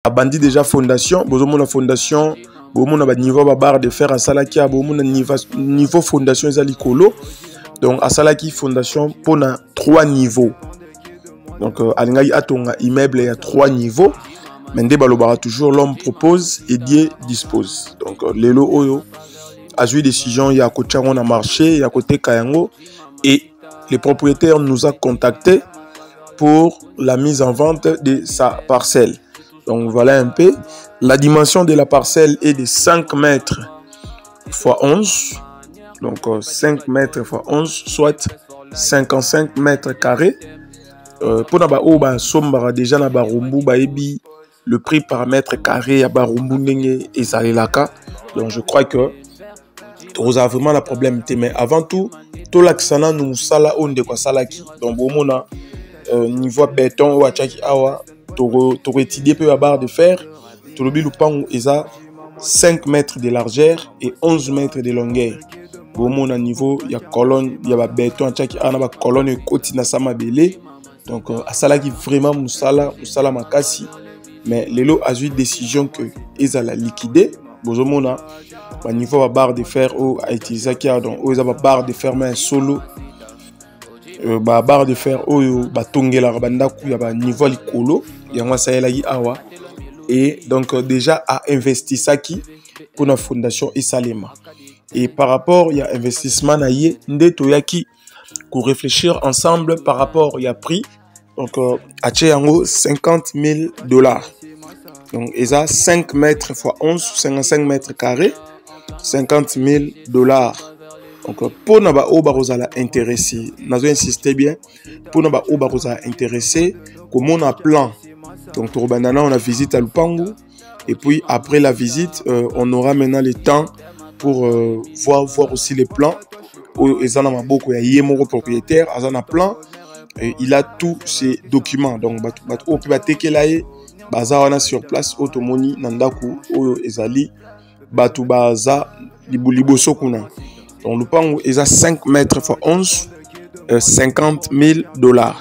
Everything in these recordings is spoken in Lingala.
Abandi déjà fondation, bozomo la fondation, bozomo na ba niveau ba barre de fer à salaki, bozomo na niveau fondation ezali kolo. Donc à salaki fondation pour na 3 niveaux. Donc alingai atonga immeuble il y a 3 niveaux. Mende balobara toujours l'homme propose et Dieu dispose. Donc lelo oyo a eu décision il y a côté on a marché, il y a côté Kayango et le propriétaire nous a contacté pour la mise en vente de sa parcelle. Donc voilà un peu. La dimension de la parcelle est de 5 mètres x 11. Donc 5 mètres x 11, soit 55 mètres carrés. Pour na somba déjà na barumbu baebi le prix par mètre carré à barumbu ndenge et salelaka. Donc je crois que tu as vraiment le problème. Mais avant tout, tout l'accent nous sala onde kwa salaki. Donc bomona niveau béton ou achaki awa tu étudié peu à barre de fer. Tu le bilupangu eza 5 mètres de largeur et 11 mètres de longueur. Bomona niveau il y a colonne, il y a béton achaki ana ba colonne koti na sama belé. Donc à salaki vraiment musala makasi. Mais lelo a eu décision que ils la liquider. Bozomona au niveau de barre de fer ou à utiliser qui a donc ils ont barre de fer mais solo barre de fer ou batongela banda ku ya ba niveau likolo ya moi ça elagi awa et donc déjà à investir ça qui pour la fondation Isalema. Et par rapport il y a investissement na yé ndeto yaki pour réfléchir ensemble par rapport il y a prix donc à yango $50,000. Donc, ils ont 5 mètres x 11, 55 mètres carrés, $50,000. Donc, pour nous intéresser, nous avons insisté bien, pour nous intéresser, comme on a plan. Donc, on a visite à Lupangu, et puis après la visite, on aura maintenant le temps pour voir aussi les plans. Ils en ont beaucoup, il y a un propriétaire, ils en ont plan, il a tous ces documents. Donc, on peut baza sur place otomoni nandaku oyo ezali batu baza liboso kuna. Donc le pango eza 5 mètres x 11 $50,000.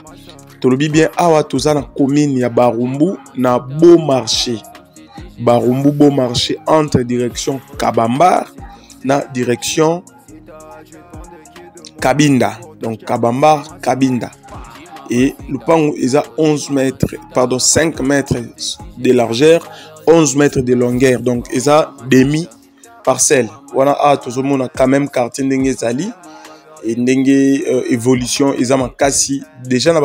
Tolobi bien awa toza na commune ya Barumbu na Beau Marché. Barumbu Beau Marché entre direction Kabambar na direction Kabinda. Donc Kabambar Kabinda. Et le pango est à 5 mètres de largeur, 11 mètres de longueur. Donc, il y a demi-parcelle. Voilà, tout le monde a quand même quartier d'Engezali et d'Enge évolution. Il y a déjà